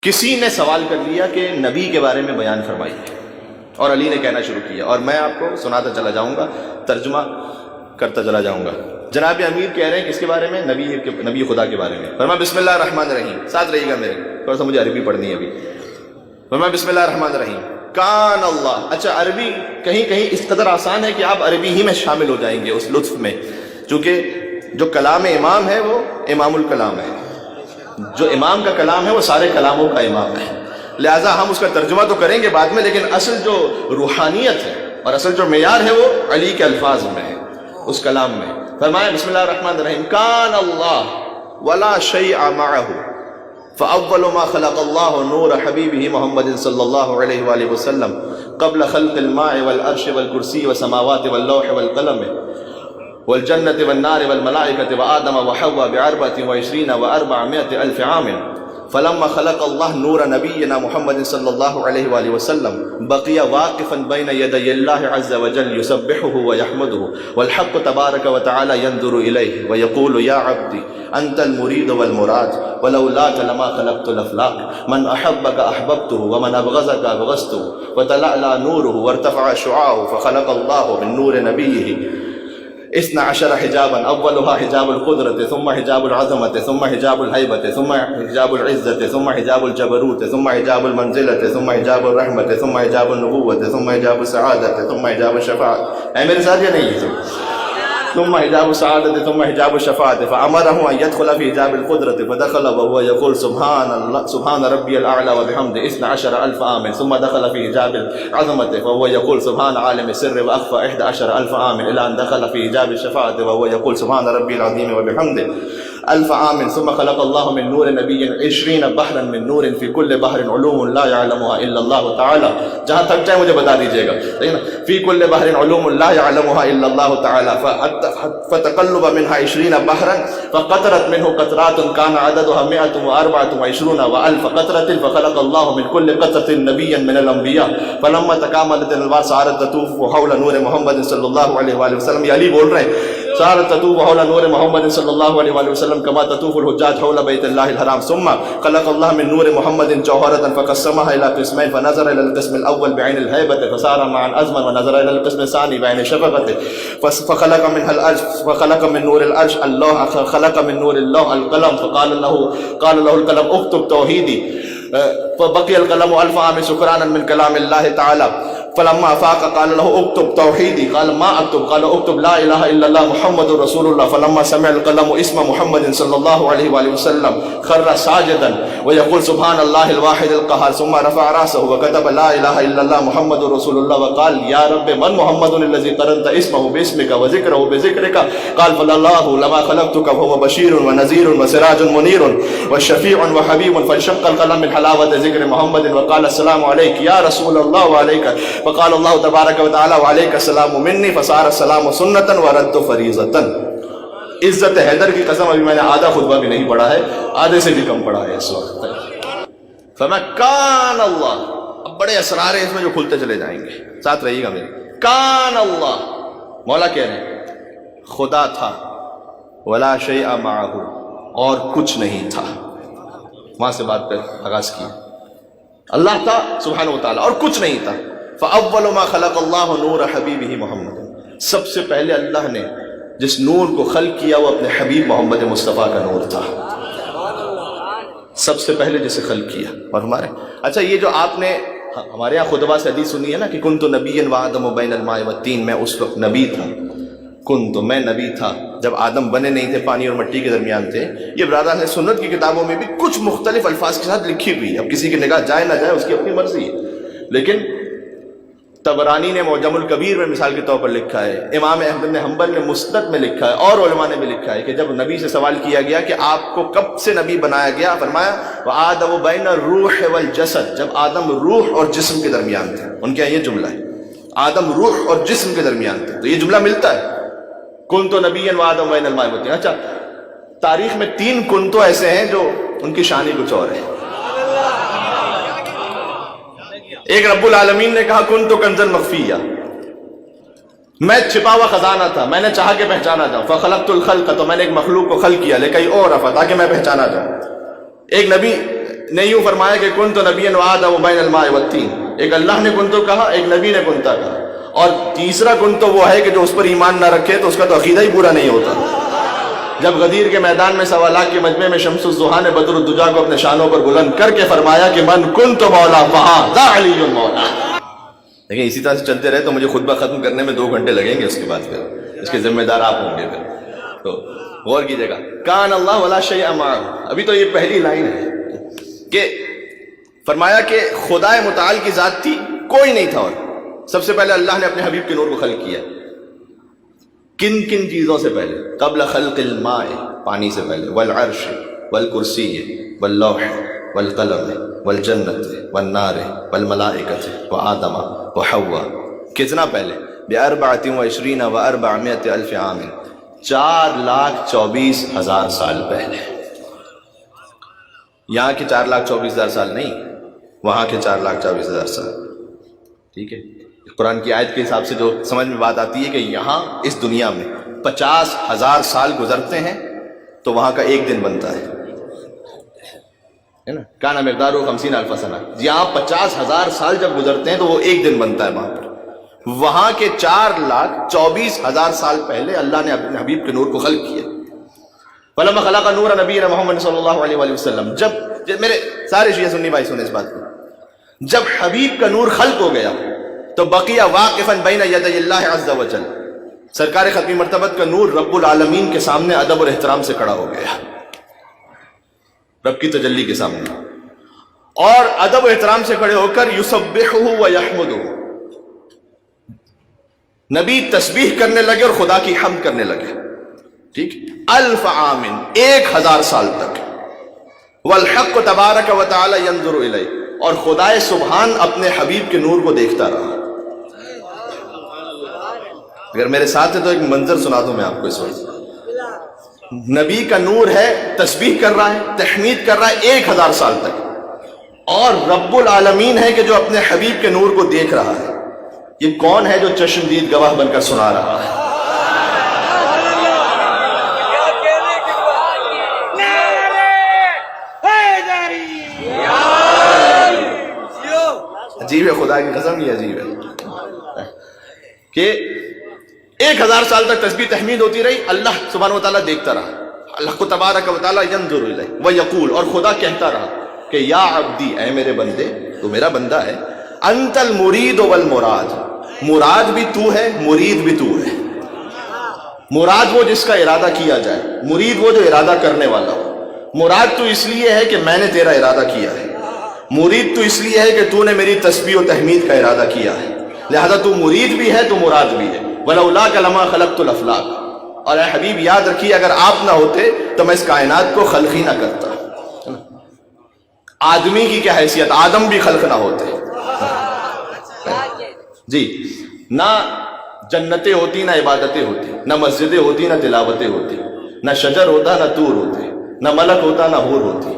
کسی نے سوال کر لیا کہ نبی کے بارے میں بیان فرمائیے، اور علی نے کہنا شروع کیا، اور میں آپ کو سناتا چلا جاؤں گا، ترجمہ کرتا چلا جاؤں گا۔ جناب امیر کہہ رہے ہیں کس کے بارے میں؟ نبی خدا کے بارے میں۔ فرمایا بسم اللہ الرحمن الرحیم، ساتھ رہیے گا میرے، تھوڑا سا مجھے عربی پڑھنی ہے ابھی۔ فرمایا بسم اللہ الرحمن الرحیم، کان اللہ۔ اچھا عربی کہیں کہیں اس قدر آسان ہے کہ آپ عربی ہی میں شامل ہو جائیں گے اس لطف میں، چونکہ جو کلام امام ہے وہ امام الکلام ہے، جو امام کا کلام ہے وہ سارے کلاموں کا امام ہے، لہٰذا ہم اس کا ترجمہ تو کریں گے بعد میں، لیکن اصل جو روحانیت ہے اور اصل جو معیار ہے وہ علی کے الفاظ میں ہے، اس کلام میں۔ فرمایا بسم اللہ الرحمن الرحیم، کان اللہ ولا شیء معہ فاول ما خلق اللہ نور حبیبہ محمد صلی اللہ علیہ وآلہ وسلم قبل خلق الماء والعرش والکرسی والسماوات واللوح والقلم والجنة والنار والملائكة وآدم وحواء ب24 و400 ألف عام، فلما خلق الله نور نبينا محمد صلى الله عليه وآله وسلم بقي واقفا بين يدي الله عز وجل يسبحه ويحمده، والحق تبارك وتعالى ينظر إليه ويقول يا عبدي أنت المريد والمراد ولولاك لما خلقت الأفلاك، من أحبك أحببته ومن أبغضك أبغضته، وتلألأ نوره وارتفع شعاعه، فخلق الله من نور نبيه 12 حجابا، اولها حجاب القدرة، ثم حجاب العظمة، ثم حجاب الهيبة، ثم حجاب العزة، ثم حجاب الجبروت، ثم حجاب المنزلة، ثم حجاب الرحمة، ثم حجاب النبوة، ثم حجاب السعادة، ثم حجاب الشفاعة۔ اے میرے ساتھ یہ نہیں ہے، ثم حجاب السعادة، ثم حجاب الشفاعة، فأمره أن يدخل في حجاب القدرة فدخل وهو يقول سبحان ربي الأعلى وبحمده 12,000 عام، ثم دخل في حجاب العظمة وهو يقول سبحان عالم السر وأخفى 11,000 عام، إلى أن دخل في حجاب الشفاعة وهو يقول سبحان ربي العظيم وبحمده 1000 عام، ثم خلق الله من نور نبي 20 بحرا من نور في كل بحر علوم لا يعلمها إلا الله تعالى۔ جہاں تک چاہے مجھے بتا دیجیے گا، في كل بحر علوم لا يعلمها إلا الله تعالى، فتقلب منها 20 بحرا فقطرت منه قطرات كان عددها 124 وألف قطرة، فخلق الله من كل قطرة نبيا من الأنبياء، فلما تكاملت الأنوار صارت تطوف حول نور محمد صلی اللہ علیہ وآلہ وسلم، یہ علی بول رہے ہیں، صارت تطوف حول نور محمد صلی اللہ علیہ وآلہ وسلم كما تطوف الحجاج حول بیت اللہ الحرام، ثم خلق الله من نور محمد جوهرة فقسمها إلى قسمين، فنظر إلى القسم الأول بعين الهيبة فصار معا أزمن، ونظر إلى القسم الثاني بعين الشفقة فخلق منها الأرش، فخلق من نور الأرش اللوح، خلق من نور اللوح القلم، فقال له القلم اكتب توحيدي، فبقي القلم 1000 عام سكرانا من كلام الله تعالى، فلما افاق قال له اكتب توحيدي، قال ما اكتب، قال اكتب لا اله الا الله محمد رسول الله، فلما سمع القلم اسم محمد صلى الله عليه وآله وسلم خر ساجدا ويقول سبحان الله الواحد القهار، ثم رفع راسه وكتب لا اله الا الله محمد رسول الله، وقال يا رب من محمد الذي قرنت اسمه باسمك وذكره بذكرك، قال فالله لما خلقتك وهو بشير ونذير وسراج منير وشفيع وحبيب، فانشق القلم من حلاوة ذكر محمد وقال السلام عليك يا رسول الله وعليك، فقال اللہ تبارک و تعالی وعلیک السلام منی، فصار السلام سنتا ورد فریضتا۔ عزت حیدر کی قسم ابھی میں نے آدھا خطبہ بھی نہیں پڑھا ہے، آدھے سے بھی کم پڑھا ہے اس وقت۔ فرمایا کان اللہ، اب بڑے اسرار ہیں اس میں جو کھلتے چلے جائیں گے، ساتھ رہیے گا میرے۔ کان اللہ، مولا کہہ رہے ہیں خدا تھا، ولا شیء معہ، اور کچھ نہیں تھا، وہاں سے بات پر آغاز کیا، اللہ تھا سبحانہ و تعالی اور کچھ نہیں تھا۔ فاول ما خلق اللہ نور حبیبہ محمد، سب سے پہلے اللہ نے جس نور کو خلق کیا وہ اپنے حبیب محمد مصطفیٰ کا نور تھا، سب سے پہلے جسے خلق کیا۔ اور ہمارے اچھا یہ جو آپ نے ہمارے یہاں خطبہ سے حدیث سنی ہے نا کہ کنت نبیا وآدم بین الماء والطین، میں اس وقت نبی تھا، میں نبی تھا جب آدم بنے نہیں تھے، پانی اور مٹی کے درمیان تھے۔ یہ برادران سنت کی کتابوں میں بھی کچھ مختلف الفاظ کے ساتھ لکھی ہوئی ہے، اب کسی کی نگاہ جائے نہ جائے اس کی اپنی مرضی ہے، لیکن طبرانی نے معجم الکبیر میں مثال کے طور پر لکھا ہے، امام احمد بن حنبل نے مسند میں لکھا ہے، اور علماء نے بھی لکھا ہے کہ جب نبی سے سوال کیا گیا کہ آپ کو کب سے نبی بنایا گیا، فرمایا وآدم بین الروح والجسد، جب آدم روح اور جسم کے درمیان تھے۔ ان کے یہ جملہ ہے، آدم روح اور جسم کے درمیان تھے، تو یہ جملہ ملتا ہے، کنت نبیا وآدم بین الماء والطین۔ اچھا تاریخ میں 3 کنتو ایسے ہیں جو ان کی شان ہی کچھ اور ہے۔ ایک رب العالمین نے کہا کنت کنزا مخفیا، میں چھپا ہوا خزانہ تھا، میں نے چاہا کہ پہچانا جاؤں، فخلقت الخلق، تو میں نے ایک مخلوق کو خلق کیا لکئی اعرف، تاکہ میں پہچانا جاؤں۔ ایک نبی نہیں یوں فرمایا کہ کن تو نبی وآدم بین الماء والطین، ایک اللہ نے کن تو کہا، ایک نبی نے کنتا کہا، اور تیسرا کن تو وہ ہے کہ جو اس پر ایمان نہ رکھے تو اس کا تو عقیدہ ہی پورا نہیں ہوتا۔ جب غدیر کے میدان میں 1.25 لاکھ کے مجمع میں شمس الضحیٰ نے بدر الدجا کو اپنے شانوں پر بلند کر کے فرمایا کہ من کنت مولا فہذا علی مولا۔ لیکن اسی طرح سے چلتے رہے تو مجھے خطبہ ختم کرنے میں 2 گھنٹے لگیں گے، اس کے بعد پھر اس کے ذمہ دار آپ ہوں گے۔ پھر تو غور کیجیے گا، کان اللہ ولا شیء معہ، ابھی تو یہ پہلی لائن ہے کہ فرمایا کہ خدا متعال کی ذات تھی، کوئی نہیں تھا، اور سب سے پہلے اللہ نے اپنے حبیب کے نور کو خلق کیا۔ کن کن چیزوں سے پہلے؟ قبل خلق الماء، پانی سے پہلے، والعرش والکرسی واللوح والقلم والجنت والنار والملائکۃ وآدم وحوا، کتنا پہلے؟ ب24 و400 الف عام، 4,24,000 سال پہلے۔ یہاں کے 4,24,000 سال نہیں، وہاں کے 4,24,000 سال، ٹھیک ہے؟ قرآن کی آیت کے حساب سے جو سمجھ میں بات آتی ہے کہ یہاں اس دنیا میں 50,000 سال گزرتے ہیں تو وہاں کا ایک دن بنتا ہے نا، کانا مقدار 50,000 سنہ، یہاں 50,000 سال جب گزرتے ہیں تو وہ ایک دن بنتا ہے وہاں پر۔ وہاں کے 4,24,000 سال پہلے اللہ نے اپنے حبیب کے نور کو خلق کیا۔ فلما خلق نور نبی محمد صلی اللہ علیہ وآلہ وسلم، جب میرے سارے شیعہ سنی بھائی سنیں اس بات کو، جب حبیب کا نور خلق ہو گیا تو بقیہ واقفا بین یدی اللہ عز وجل، سرکار ختمی مرتبت کا نور رب العالمین کے سامنے ادب اور احترام سے کھڑا ہو گیا، رب کی تجلی کے سامنے، اور ادب و احترام سے کھڑے ہو کر یسبحہ و یحمدہ، نبی تسبیح کرنے لگے اور خدا کی حمد کرنے لگے، ٹھیک، 1000 عام، 1000 سال تک، والحق تبارک و تعالی ینظر الیہ، اور خدائے سبحان اپنے حبیب کے نور کو دیکھتا رہا۔ اگر میرے ساتھ ہے تو ایک منظر سنا دوں میں آپ کو اس وقت، نبی کا نور ہے، تسبیح کر رہا ہے، تحمید کر رہا ہے 1000 سال تک، اور رب العالمین ہے کہ جو اپنے حبیب کے نور کو دیکھ رہا ہے۔ یہ کون ہے جو چشمدید گواہ بن کر سنا رہا ہے؟ عجیب ہے، خدا کی قسم، یہ عجیب ہے کہ 1000 سال تک تسبیح تحمید ہوتی رہی، اللہ سبحانہ وتعالیٰ دیکھتا رہا، اللہ کو تبارک و تعالیٰ ینظر الیہ ویقول، اور خدا کہتا رہا کہ یا عبدی، اے میرے بندے، تو میرا بندہ ہے، انت المرید والمراد، مراد بھی تو ہے، مرید بھی تو ہے۔ مراد وہ جس کا ارادہ کیا جائے، مرید وہ جو ارادہ کرنے والا ہو۔ مراد تو اس لیے ہے کہ میں نے تیرا ارادہ کیا ہے، مرید تو اس لیے ہے کہ تو نے میری تسبیح و تحمید کا ارادہ کیا ہے، لہذا تو مرید بھی ہے تو مراد بھی ہے۔ وَلَوْلَاكَ لَمَا خَلَقْتُ الْأَفْلَاقَ، اور اے حبیب یاد رکھیے اگر آپ نہ ہوتے تو میں اس کائنات کو خلق ہی نہ کرتا۔ آدمی کی کیا حیثیت، آدم بھی خلق نہ ہوتے جی، نہ جنتیں ہوتی، نہ عبادتیں ہوتی، نہ مسجدیں ہوتی، نہ تلاوتیں ہوتی، نہ شجر ہوتا، نہ طور ہوتے، نہ ملک ہوتا، نہ حور ہوتی،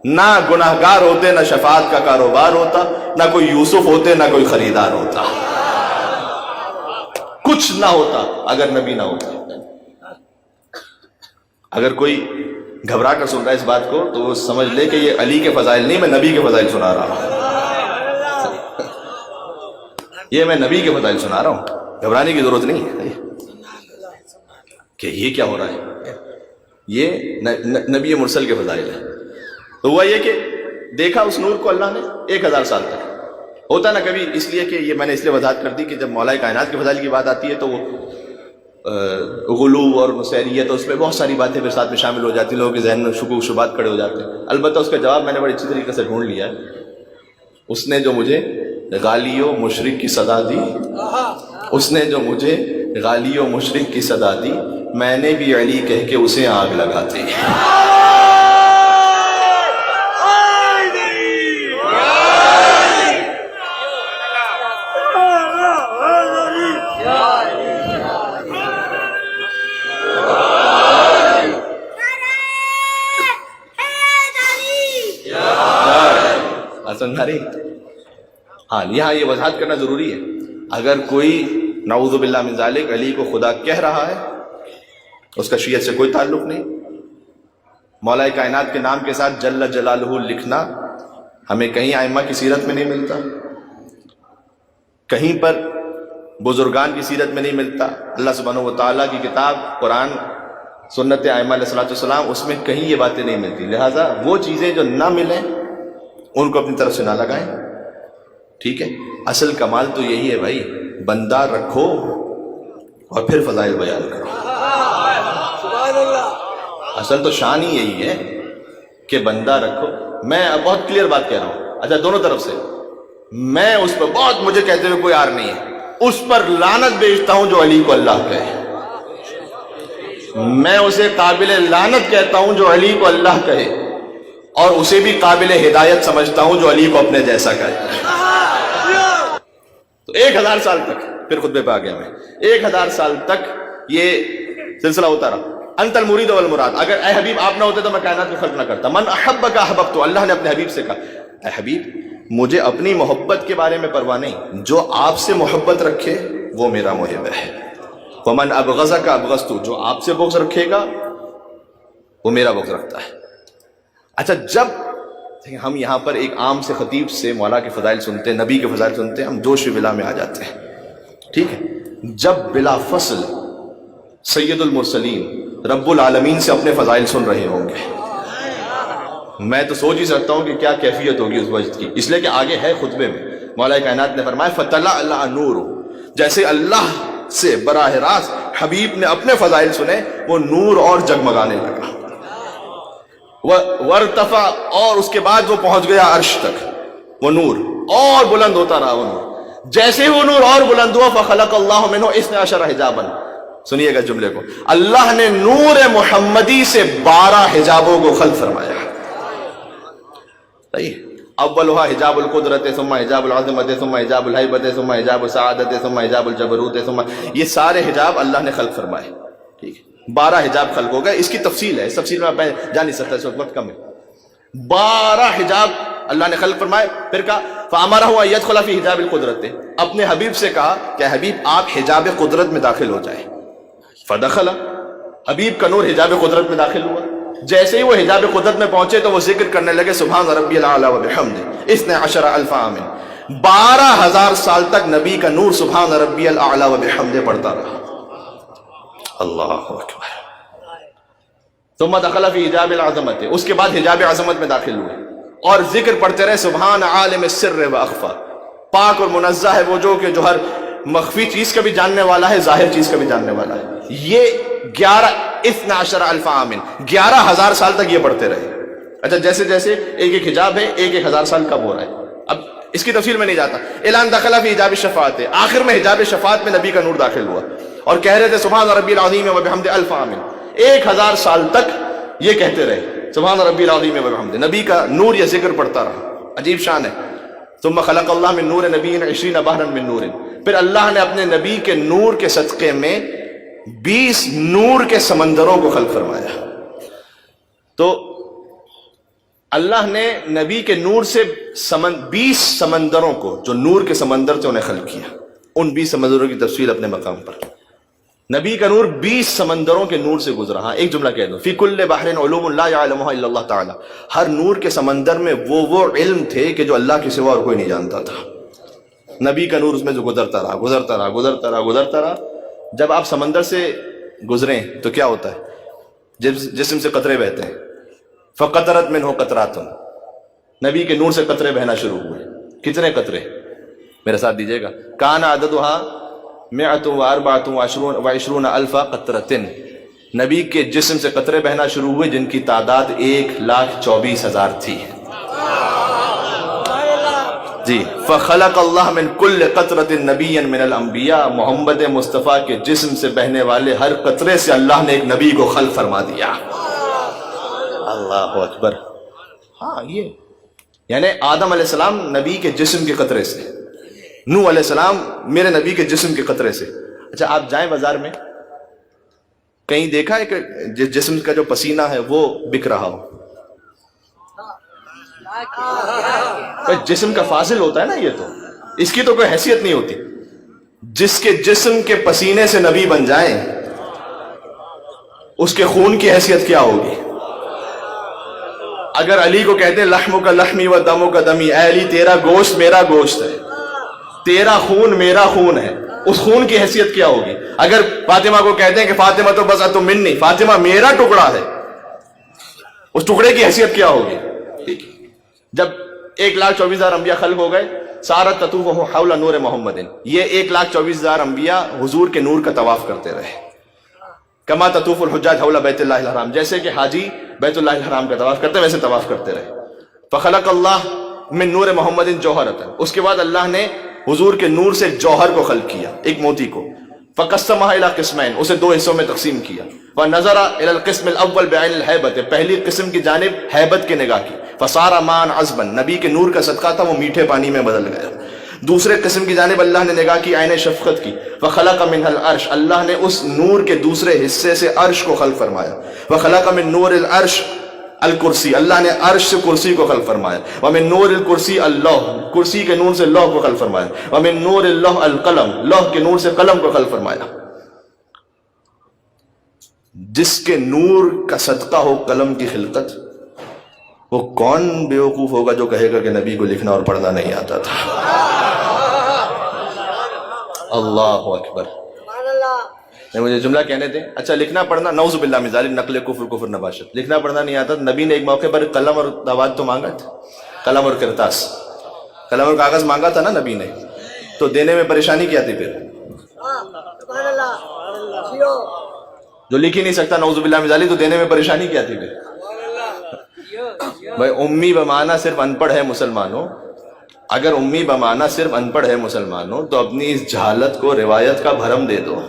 نہ گناہگار ہوتے، نہ شفاعت کا کاروبار ہوتا، نہ کوئی یوسف ہوتے، نہ کوئی خریدار ہوتا، کچھ نہ ہوتا اگر نبی نہ ہوتا۔ اگر کوئی گھبرا کر سن رہا ہے اس بات کو تو وہ سمجھ لے کہ یہ علی کے فضائل نہیں، میں نبی کے فضائل سنا رہا ہوں، یہ میں نبی کے فضائل سنا رہا ہوں، گھبرانے کی ضرورت نہیں ہے کہ یہ کیا ہو رہا ہے، یہ نبی مرسل کے فضائل ہیں۔ تو ہوا یہ کہ دیکھا اس نور کو اللہ نے 1000 سال تک، ہوتا نا کبھی، اس لیے کہ یہ میں نے اس لیے وضاحت کر دی کہ جب مولا کائنات کے فضائل کی بات آتی ہے تو وہ غلو اور مسیریت، اس میں بہت ساری باتیں پھر ساتھ میں شامل ہو جاتی ہیں، لوگوں کے ذہن میں شکوک شبہات کھڑے ہو جاتے ہیں۔ البتہ اس کا جواب میں نے بڑی اچھی طریقے سے ڈھونڈ لیا ہے۔ اس نے جو مجھے غالی و مشرک کی صدا دی، اس نے جو مجھے غالی و مشرک کی صدا دی، میں نے بھی علی کہہ کے اسے آگ لگا دی۔ ہاں، یہاں یہ وضاحت کرنا ضروری ہے، اگر کوئی نعوذ باللہ من ذالک علی کو خدا کہہ رہا ہے، اس کا شیعت سے کوئی تعلق نہیں۔ مولا کائنات کے نام کے ساتھ جل جلالہ لکھنا ہمیں کہیں ائمہ کی سیرت میں نہیں ملتا، کہیں پر بزرگان کی سیرت میں نہیں ملتا. اللہ سبحانہ و تعالیٰ کی کتاب قرآن، سنت ائمہ علیہ الصلوۃ والسلام، اس میں کہیں یہ باتیں نہیں ملتی. لہٰذا وہ چیزیں جو نہ ملیں ان کو اپنی طرف سے نہ لگائیں. ٹھیک ہے، اصل کمال تو یہی ہے بھائی، بندہ رکھو اور پھر فضائل بیان کرو. اصل تو شان ہی یہی ہے کہ بندہ رکھو. میں بہت کلیئر بات کہہ رہا ہوں، اچھا دونوں طرف سے. میں اس پر بہت، مجھے کہتے ہوئے کوئی عار نہیں ہے، اس پر لعنت بھیجتا ہوں جو علی کو اللہ کہے. میں اسے قابل لعنت کہتا ہوں جو علی کو اللہ کہے، اور اسے بھی قابل ہدایت سمجھتا ہوں جو علی کو اپنے جیسا کہے. تو 1000 سال تک، پھر خطبے پہ آ گیا میں، 1000 سال تک یہ سلسلہ ہوتا رہا. انت المرید والمراد. اگر اے حبیب آپ نہ ہوتے تو میں کائنات میں خلق نہ کرتا. من احبک احببت، اللہ نے اپنے حبیب سے کہا اے حبیب مجھے اپنی محبت کے بارے میں پرواہ نہیں، جو آپ سے محبت رکھے وہ میرا محب ہے. ومن ابغضک ابغضت، جو آپ سے بغض رکھے گا وہ میرا بغض رکھتا ہے. اچھا جب ہم یہاں پر ایک عام سے خطیب سے مولا کے فضائل سنتے ہیں، نبی کے فضائل سنتے ہیں، ہم جوش و بلا میں آ جاتے ہیں. ٹھیک ہے، جب بلا فصل سید المرسلین رب العالمین سے اپنے فضائل سن رہے ہوں گے، میں تو سوچ ہی سکتا ہوں کہ کیا کیفیت ہوگی اس وجہ کی. اس لیے کہ آگے ہے خطبے میں مولا کائنات نے فرمایا فَتَلَأْلَأَ نُورُ، جیسے اللہ سے براہ راست حبیب نے اپنے فضائل سنے، وہ نور اور جگمگانے لگا. وَارْتَفَعَ، اور اس کے بعد وہ پہنچ گیا عرش تک، وہ نور اور بلند ہوتا رہا. وہ نور جیسے ہی وہ نور اور بلند ہوا فَخَلَقَ اللَّهُ مِنْهُ 12 حجابًا. سنیے گا جملے کو، اللہ نے نور محمدی سے 12 حجابوں کو خلق فرمایا. صحیح، اولها حجاب القدرت، ثم حجاب العظمت، ثم حجاب الہیبت، ثم حجاب السعادت، ثم حجاب الجبروت، ثم، یہ سارے حجاب اللہ نے خلق فرمائے. ٹھیک ہے، 12 حجاب خلق ہو گئے. اس کی تفصیل ہے، اس تفصیل میں میں جا نہیں سکتا، اس وقت کم ہے. 12 حجاب اللہ نے خلق فرمائے. پھر کہا فَأَمَرَهُ أَن يَدْخُلَ فِي حِجَابِ الْقُدْرَةِ، اپنے حبیب سے کہا کہ حبیب آپ حجاب قدرت میں داخل ہو جائیں. فَدَخَلَ، حبیب کا نور حجاب قدرت میں داخل ہوا. جیسے ہی وہ حجاب قدرت میں پہنچے تو وہ ذکر کرنے لگے سبحان ربی الاعلی و بحمدہ 12,000 عام. 12,000 سال تک نبی کا نور سبحان ربی الاعلی و بحمدہ پڑھتا رہا. اللہ اکبر. ثم دخل فی حجاب العظمت، اس کے بعد حجاب عظمت میں داخل ہوئے اور ذکر پڑھتے رہے سبحان عالم السر و اخفا، پاک اور منزہ ہے وہ جو کہ جو ہر مخفی چیز کا بھی جاننے والا ہے، ظاہر چیز کا بھی جاننے والا ہے. یہ 12,000 عام، 11,000 سال تک یہ پڑھتے رہے. اچھا جیسے جیسے ایک ایک حجاب ہے، ایک 1,000 سال کب ہو رہا ہے، اب اس کی تفصیل میں نہیں جاتا. اعلان دخل فی حجاب الشفاعت، آخر میں حجاب شفاعت میں نبی کا نور داخل ہوا اور کہہ رہے تھے سبحان ربی العظیم و بحمدہ 1,000 عام. 1,000 سال تک یہ کہتے رہے سبحان ربی العظیم و بحمدہ، نبی کا نور یہ ذکر پڑھتا رہا. عجیب شان ہے. ثم خلق اللہ من نور نبی 20 بحرا من نور، پھر اللہ نے اپنے نبی کے نور کے صدقے میں 20 نور کے سمندروں کو خلق فرمایا. تو اللہ نے نبی کے نور سے 20 سمندروں کو، جو نور کے سمندر تھے، انہیں خلق کیا. ان 20 سمندروں کی تفصیل اپنے مقام پر. نبی کا نور 20 سمندروں کے نور سے گزرا. ہاں ایک جملہ کہہ دو، فی کل بحر علوم لا یعلمها الا اللہ تعالی، ہر نور کے سمندر میں وہ علم تھے کہ جو اللہ کے سوا اور کوئی نہیں جانتا تھا. نبی کا نور اس میں جو گزرتا رہا گزرتا رہا گزرتا رہا گزرتا رہا. جب آپ سمندر سے گزریں تو کیا ہوتا ہے، جسم سے قطرے بہتے ہیں. فقطرت منہ قطرات، نبی کے نور سے قطرے بہنا شروع ہوئے. کتنے قطرے، میرے ساتھ دیجیے گا. کان عددها 124 الف قطرۃ، نبی کے جسم سے قطرے بہنا شروع ہوئے جن کی تعداد 1,24,000 تھی. جی فخلق اللہ من کل قطرۃ نبیا من الانبیاء، محمد مصطفیٰ کے جسم سے بہنے والے ہر قطرے سے اللہ نے ایک نبی کو خلق فرما دیا. اللہ اکبر. ہاں یہ یعنی آدم علیہ السلام نبی کے جسم کے قطرے سے، نوح علیہ السلام میرے نبی کے جسم کے قطرے سے. اچھا آپ جائیں بازار میں، کہیں دیکھا ہے کہ جسم کا جو پسینہ ہے وہ بک رہا ہو؟ جسم کا فاضل ہوتا ہے نا، یہ تو اس کی تو کوئی حیثیت نہیں ہوتی. جس کے جسم کے پسینے سے نبی بن جائیں اس کے خون کی حیثیت کیا ہوگی؟ اگر علی کو کہتے ہیں لحم کا لحمی و دمو کا دمی، اے علی تیرا گوشت میرا گوشت ہے، تیرا خون میرا خون ہے، اس خون کی حیثیت کیا ہوگی؟ اگر فاطمہ کو کہتے ہیں کہ فاطمہ تو بس تم منی، فاطمہ میرا ٹکڑا ہے، اس ٹکڑے کی حیثیت کیا ہوگی؟ ٹھیک، جب 1,24,000 انبیاء خلق ہو گئے، سارت تطوف حول نور محمد، یہ 1,24,000 انبیاء حضور کے نور کا طواف کرتے رہے، کما تطوف الحجاج حول بیت اللہ الحرام، جیسے کہ حاجی بیت اللہ الحرام کا طواف کرتے ویسے طواف کرتے رہے۔ فخلق اللہ من نور محمد جوہرۃ، اس کے بعد اللہ نے حضور کے نور سے جوہر کو خلق کیا، ایک موتی کو، فقسمها الى قسمین، اسے دو حصوں میں تقسیم کیا، ونظر الى القسم الاول بعین الہیبۃ، پہلی قسم کی جانب ہیبت کی نگاہ کی، فصار ماء عذبا، نبی کے نور کا صدقہ تھا وہ میٹھے پانی میں بدل گیا۔ دوسرے قسم کی جانب اللہ نے نگاہ کی عین شفقت کی، وخلق منها العرش، اللہ نے اس نور کے دوسرے حصے سے عرش کو خلق فرمایا، وخلق من نور العرش الکرسی، اللہ نے عرش سے کرسی کو خلق فرمایا، ومن نور الکرسی اللوح، کرسی کے نور سے لوح کو خلق فرمایا، ومن نور اللوح القلم، لوح کے نور سے قلم کو خلق فرمایا۔ جس کے نور کا صدقہ ہو قلم کی خلقت، وہ کون بیوقوف ہوگا جو کہے گا کہ نبی کو لکھنا اور پڑھنا نہیں آتا تھا؟ اللہ اکبر۔ مجھے جملہ کہنے دیں، اچھا لکھنا پڑھنا نعوذ باللہ من ذالک، نقل کفر نباشت، لکھنا پڑھنا نہیں آتا، نبی نے ایک موقع پر قلم اور دوات تو مانگا تھا، قلم اور کرتاس، قلم اور کاغذ مانگا تھا نا نبی نے، تو دینے میں پریشانی کیا تھی پھر؟ جو لکھ ہی نہیں سکتا نعوذ باللہ من ذالک، تو دینے میں پریشانی کیا تھی پھر؟ بھائی امی بمانا صرف ان پڑھ ہے مسلمانوں، اگر امی بمانا صرف ان پڑھ ہے مسلمانوں تو اپنی اس جہالت کو روایت کا بھرم دے دو،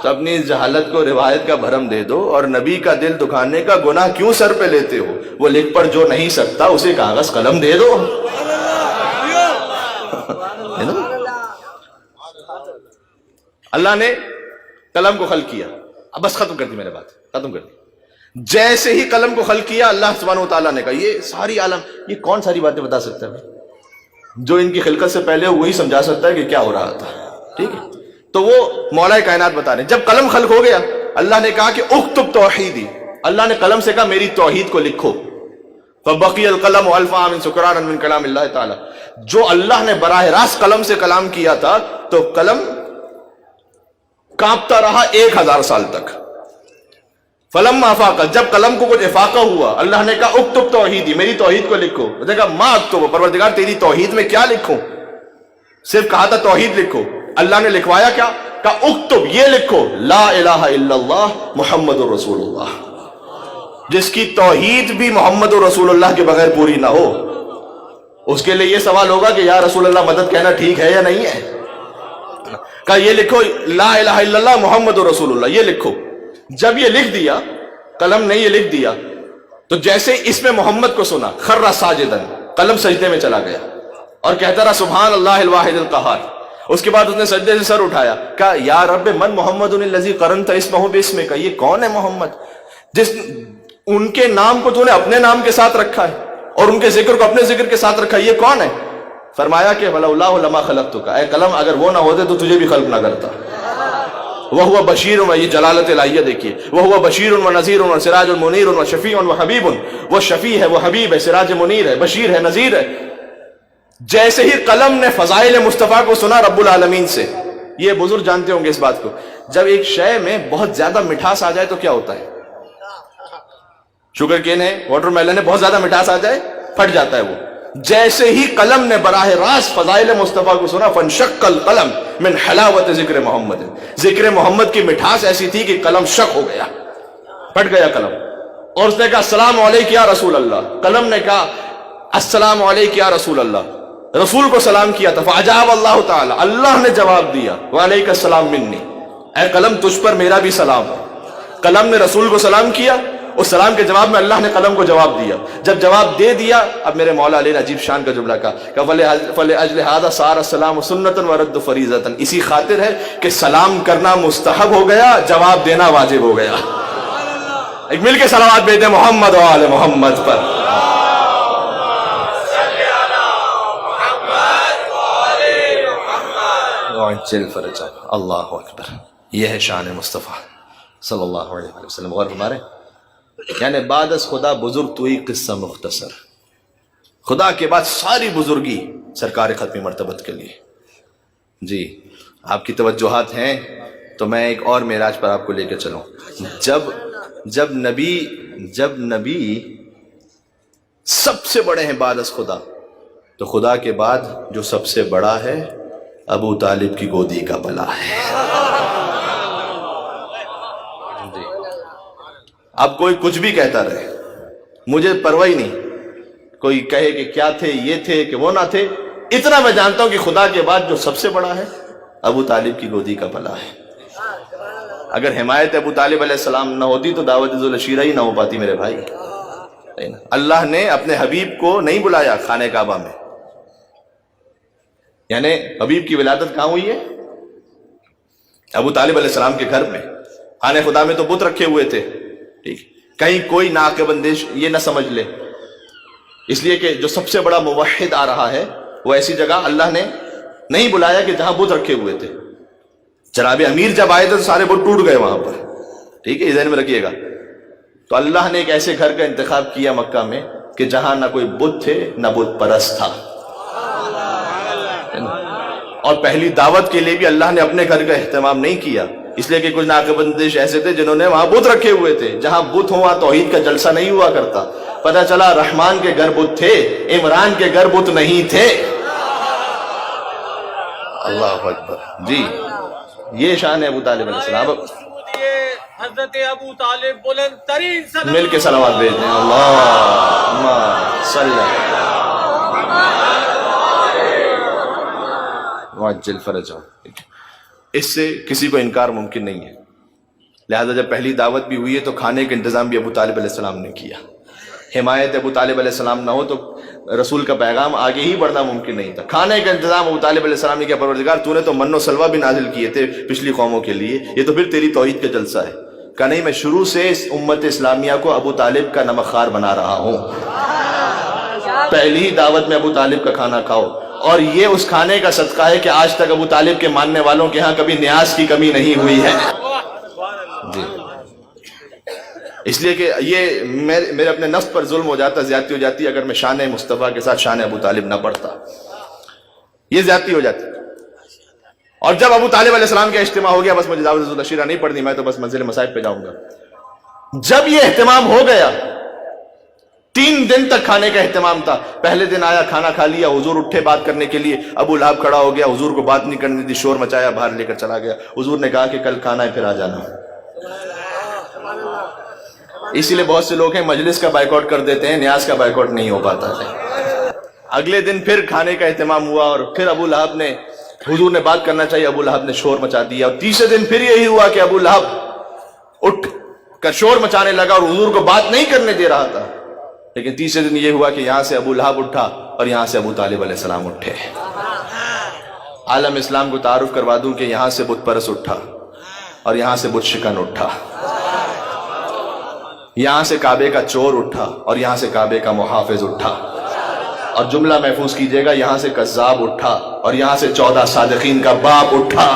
تو اپنی اس جہالت کو روایت کا بھرم دے دو، اور نبی کا دل دکھانے کا گناہ کیوں سر پہ لیتے ہو؟ وہ لکھ پڑھ جو نہیں سکتا اسے کاغذ قلم دے دو۔ اللہ نے قلم کو خلق کیا، اب بس ختم کر دی میں نے بات، ختم کر دی۔ جیسے ہی قلم کو خلق کیا، اللہ سبحانہ وتعالیٰ نے کہا یہ ساری عالم، یہ کون ساری باتیں بتا سکتا ہے؟ جو ان کی خلقت سے پہلے وہی سمجھا سکتا ہے کہ کیا ہو رہا تھا، ٹھیک ہے؟ تو وہ مولا کائنات بتا رہے ہیں، جب قلم خلق ہو گیا اللہ نے کہا کہ اکتب توحیدی، اللہ نے قلم سے کہا میری توحید کو لکھو، فبقی القلم الف عام سکرانا من کلام اللہ تعالی، جو اللہ نے براہ راست قلم سے کلام کیا تھا تو قلم کانپتا رہا 1000 سال تک۔ فلما افاق، جب قلم کو کچھ افاقہ ہوا اللہ نے کہا اکتب توحیدی، میری توحید کو لکھو، نے کہا ما اکتب، پروردگار تیری توحید میں کیا لکھوں؟ صرف کہا تھا توحید لکھو، اللہ نے لکھوایا کیا؟ کہا اکتب، یہ لکھو لا الہ الا اللہ محمد رسول اللہ، جس کی توحید بھی محمد رسول اللہ کے بغیر پوری نہ ہو، اس کے لیے یہ سوال ہوگا کہ یا رسول اللہ مدد کہنا ٹھیک ہے یا نہیں ہے؟ کہا یہ لکھو لا الہ الا اللہ محمد رسول اللہ، یہ لکھو۔ جب یہ لکھ دیا، قلم نے یہ لکھ دیا، تو جیسے اس میں محمد کو سنا خر ساجدن، قلم سجدے میں چلا گیا اور کہتا رہا سبحان اللہ الواحد القہار۔ اس کے بعد اس نے سجدے سے سر اٹھایا، کہا یا رب من محمد الذی قرنت اسمہ باسمک، یہ کون ہے محمد جس ان کے نام کو تو نے اپنے نام کے ساتھ رکھا ہے اور ان کے ذکر کو اپنے ذکر کے ساتھ رکھا ہے، یہ کون ہے؟ فرمایا کہ ولولا لما خلقتک، اے قلم اگر وہ نہ ہوتے تو تجھے بھی خلق نہ کرتا۔ وَهُوَ بَشِيرٌ، یہ جلالت الہیہ دیکھیے، وَهُوَ بَشِيرٌ وَنَذِيرٌ وَسِرَاجٌ مُنِيرٌ وَشَفِيعٌ وَحَبِيبٌ، وہ شفیع ہے، وہ حبیب ہے، سراج منیر ہے، بشیر ہے، نذیر ہے۔ جیسے ہی قلم نے فضائل مصطفیٰ کو سنا رب العالمین سے، یہ بزرگ جانتے ہوں گے اس بات کو، جب ایک شے میں بہت زیادہ مٹھاس آ جائے تو کیا ہوتا ہے؟ شوگر کین ہے، واٹر میلن ہے، بہت زیادہ مٹھاس آ جائے پھٹ جاتا ہے وہ۔ جیسے ہی قلم نے براہ راست فضائل مصطفیٰ کو سنا فانشق القلم من حلاوت ذکر محمد، ذکر محمد کی مٹھاس ایسی تھی کہ قلم شق ہو گیا، پھٹ گیا قلم، اور اس نے کہا السلام علیک یا رسول اللہ، قلم نے کہا السلام علیک یا رسول اللہ، رسول کو سلام کیا تھا، فاجاب اللہ تعالی، اللہ نے جواب دیا وعلیک السلام منی، اے قلم تجھ پر میرا بھی سلام۔ قلم نے رسول کو سلام کیا، اس سلام کے جواب میں اللہ نے قلم کو جواب دیا۔ جب جواب دے دیا، اب میرے مولا علی نے عجیب شان کا جملہ کہا کہ فَلِأَجْلِ هَذَا صَارَ السَّلَامُ سُنَّةً وَرَدُّ فَرِيضَةً، اسی خاطر ہے کہ سلام کرنا مستحب ہو گیا، جواب دینا واجب ہو گیا۔ ایک مل کے صلوات بھیجتے محمد و آل محمد پر۔ اللہ اکبر، یہ ہے شان مصطفیٰ صلی اللہ علیہ وسلم۔ غور ہمارے یعنی بعد از خدا بزرگ تو ہی قصہ مختصر، خدا کے بعد ساری بزرگی سرکار ختم مرتبت کے لیے۔ جی آپ کی توجہات ہیں تو میں ایک اور معراج پر آپ کو لے کے چلوں۔ جب نبی سب سے بڑے ہیں بعد از خدا، تو خدا کے بعد جو سب سے بڑا ہے ابو طالب کی گودی کا بلا ہے۔ جی اب کوئی کچھ بھی کہتا رہے، مجھے پرواہ ہی نہیں، کوئی کہے کہ کیا تھے، یہ تھے کہ وہ نہ تھے، اتنا میں جانتا ہوں کہ خدا کے بعد جو سب سے بڑا ہے ابو طالب کی گودی کا بلا ہے۔ اگر حمایت ابو طالب علیہ السلام نہ ہوتی تو دعوت ذوالعشیرہ ہی نہ ہو پاتی میرے بھائی۔ اللہ نے اپنے حبیب کو نہیں بلایا خانہ کعبہ میں، یعنی حبیب کی ولادت کہاں ہوئی ہے؟ ابو طالب علیہ السلام کے گھر میں۔ خانہ خدا میں تو بت رکھے ہوئے تھے، ٹھیک، کہیں کوئی ناعقل اندیش یہ نہ سمجھ لے، اس لیے کہ جو سب سے بڑا موحد آ رہا ہے وہ ایسی جگہ اللہ نے نہیں بلایا کہ جہاں بت رکھے ہوئے تھے۔ جناب امیر جب آئے تھے تو سارے بت ٹوٹ گئے وہاں پر، ٹھیک ہے، یہ ذہن میں رکھیے گا۔ تو اللہ نے ایک ایسے گھر کا انتخاب کیا مکہ میں کہ جہاں نہ کوئی بت تھے نہ بت پرست تھا، اور پہلی دعوت کے لیے بھی اللہ نے اپنے گھر کا اہتمام نہیں کیا، اس لیے کہ کچھ ناقص اندیش ایسے تھے جنہوں نے وہاں بت رکھے ہوئے تھے۔ جہاں بت ہوا توحید کا جلسہ نہیں ہوا کرتا۔ پتہ چلا رحمان کے گھر بت تھے، عمران کے گھر بت نہیں تھے۔ اللہ اکبر، جی یہ شان ہے ابو طالب علیہ السلام۔ حضرت ابو طالب بلند ترین صلوات مل کے صلوات بھیج دیں، اللہم صلی وعجل فرجہ۔ اس سے کسی کو انکار ممکن نہیں ہے، لہذا جب پہلی دعوت بھی ہوئی ہے تو کھانے کا انتظام بھی ابو طالب علیہ السلام نے کیا۔ حمایت ابو طالب علیہ السلام نہ ہو تو رسول کا پیغام آگے ہی بڑھنا ممکن نہیں تھا۔ کھانے کا انتظام ابو طالب علیہ السلام نے کیا، پروردگار تو نے تو من و سلوہ بھی نازل کیے تھے پچھلی قوموں کے لیے، یہ تو پھر تیری توحید کا جلسہ ہے۔ کہا نہیں، میں شروع سے اس امت اسلامیہ کو ابو طالب کا نمک خوار بنا رہا ہوں، پہلی ہی دعوت میں ابو طالب کا کھانا کھاؤ، اور یہ اس کھانے کا صدقہ ہے کہ آج تک ابو طالب کے ماننے والوں کے ہاں کبھی نیاز کی کمی نہیں ہوئی ہے۔ جی اس لیے کہ یہ میرے اپنے نفس پر ظلم ہو جاتا، زیادتی ہو جاتی اگر میں شان مصطفیٰ کے ساتھ شان ابو طالب نہ پڑھتا، یہ زیادتی ہو جاتی۔ اور جب ابو طالب علیہ السلام کا اجتماع ہو گیا، بس مجھے دعوت ذوالعشیرہ نہیں پڑھنی، میں تو بس منزل مصائب پہ جاؤں گا۔ جب یہ اہتمام ہو گیا، 3 دن تک کھانے کا اہتمام تھا۔ پہلے دن آیا، کھانا کھا لیا، حضور اٹھے بات کرنے کے لیے، ابو لہب کھڑا ہو گیا، حضور کو بات نہیں کرنی تھی، شور مچایا، باہر لے کر چلا گیا۔ حضور نے کہا کہ کل کھانا ہے، پھر آ جانا۔ اسی لیے بہت سے لوگ ہیں مجلس کا بائیکاٹ کر دیتے ہیں، نیاز کا بائیکاٹ نہیں ہو پاتا ہے۔ اگلے دن پھر کھانے کا اہتمام ہوا، اور پھر ابو لہب نے، حضور نے بات کرنا چاہیے، ابو لہب نے شور مچا دیا، اور تیسرے دن پھر یہی ہوا کہ ابو لہب اٹھ کر شور مچانے لگا اور حضور کو بات نہیں کرنے دے رہا تھا۔ لیکن تیسرے دن یہ ہوا کہ یہاں سے ابو لہب اٹھا اور یہاں سے ابو طالب علیہ السلام اٹھے۔ عالم اسلام کو تعارف کروا دوں کہ یہاں سے بت پرست اٹھا اور یہاں سے بت شکن اٹھا، یہاں سے کعبے کا چور اٹھا اور یہاں سے کعبے کا محافظ اٹھا، اور جملہ محفوظ کیجئے گا، یہاں سے کذاب اٹھا اور یہاں سے 14 صادقین کا باپ اٹھا۔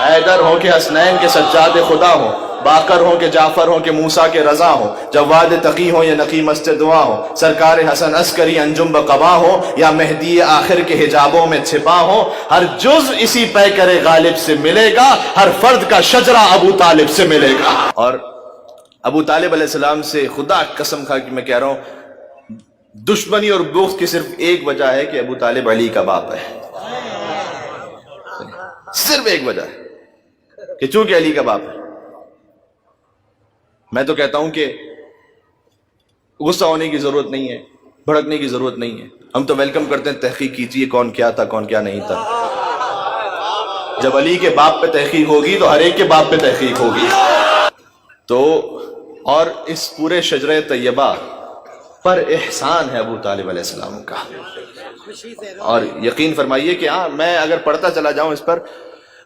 حیدر ہو کہ حسنین کے سجاد خدا ہو، باقر ہو کہ جعفر ہو کہ موسیٰ کے رضا ہو، جواد تقی ہو یا نقی مست دعا ہو، سرکار حسن عسکری انجم بقبا ہو یا مہدی آخر کے حجابوں میں چھپا ہو، ہر جز اسی پیکر غالب سے ملے گا، ہر فرد کا شجرہ ابو طالب سے ملے گا۔ اور ابو طالب علیہ السلام سے خدا قسم کھا کہ میں کہہ رہا ہوں، دشمنی اور بغض کی صرف ایک وجہ ہے کہ ابو طالب علی کا باپ ہے، صرف ایک وجہ ہے کہ چونکہ علی کا باپ ہے۔ میں تو کہتا ہوں کہ غصہ ہونے کی ضرورت نہیں ہے، بھڑکنے کی ضرورت نہیں ہے، ہم تو ویلکم کرتے ہیں، تحقیق کیجیے کون کیا تھا کون کیا نہیں تھا۔ جب علی کے باپ پہ تحقیق ہوگی تو ہر ایک کے باپ پہ تحقیق ہوگی۔ تو اور اس پورے شجرہ طیبہ پر احسان ہے ابو طالب علیہ السلام کا، اور یقین فرمائیے کہ میں اگر پڑھتا چلا جاؤں اس پر،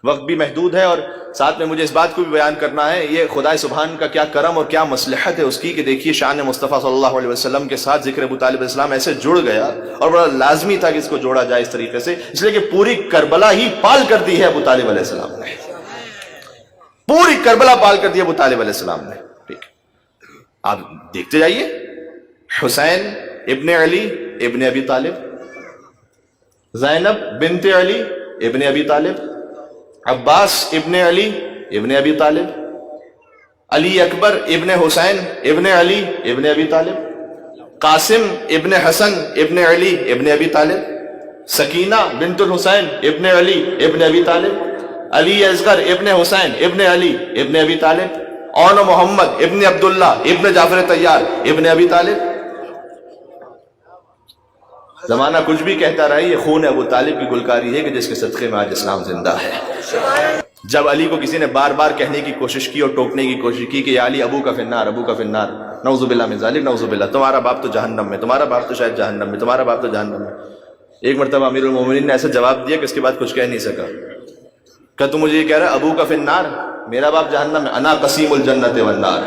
وقت بھی محدود ہے، اور ساتھ میں مجھے اس بات کو بھی بیان کرنا ہے، یہ خدا سبحان کا کیا کرم اور کیا مصلحت ہے اس کی کہ دیکھیے شان مصطفیٰ صلی اللہ علیہ وسلم کے ساتھ ذکر ابو طالب علیہ السلام ایسے جڑ گیا، اور بڑا لازمی تھا کہ اس کو جوڑا جائے اس طریقے سے، اس لیے کہ پوری کربلا ہی پال کر دی ہے ابو طالب علیہ السلام نے، پوری کربلا پال کر دی ابو طالب علیہ السلام نے، ٹھیک۔ آپ دیکھتے جائیے، حسین ابن علی ابن ابی طالب، زینب بنت علی ابن ابی طالب، عباس ابن علی ابن ابی طالب، علی اکبر ابن حسین ابن علی ابن ابی طالب، قاسم ابن حسن ابن علی ابن ابی طالب، سکینہ بنت الحسین ابن علی ابن ابی طالب، علی اصغر ابن حسین ابن علی ابن ابی طالب، اور محمد ابن عبداللہ ابن جعفر طیار ابن ابی طالب۔ زمانہ کچھ بھی کہتا رہا، یہ خون ابو طالب کی گلکاری ہے کہ جس کے صدقے میں آج اسلام زندہ ہے۔ جب علی کو کسی نے بار بار کہنے کی کوشش کی اور ٹوکنے کی کوشش کی کہ یا علی ابو کا فنار، ابو کا فنار، نعوذ باللہ من ذالک، نعوذ باللہ، تمہارا باپ تو جہنم میں، تمہارا باپ تو شاید جہنم میں، تمہارا باپ تو جہنم میں۔ ایک مرتبہ امیر المومنین نے ایسا جواب دیا کہ اس کے بعد کچھ کہہ نہیں سکا۔ کہ تم مجھے یہ کہہ رہا ابو کا فنار، میرا باپ جہنم میں، انا قسیم الجنت والنار،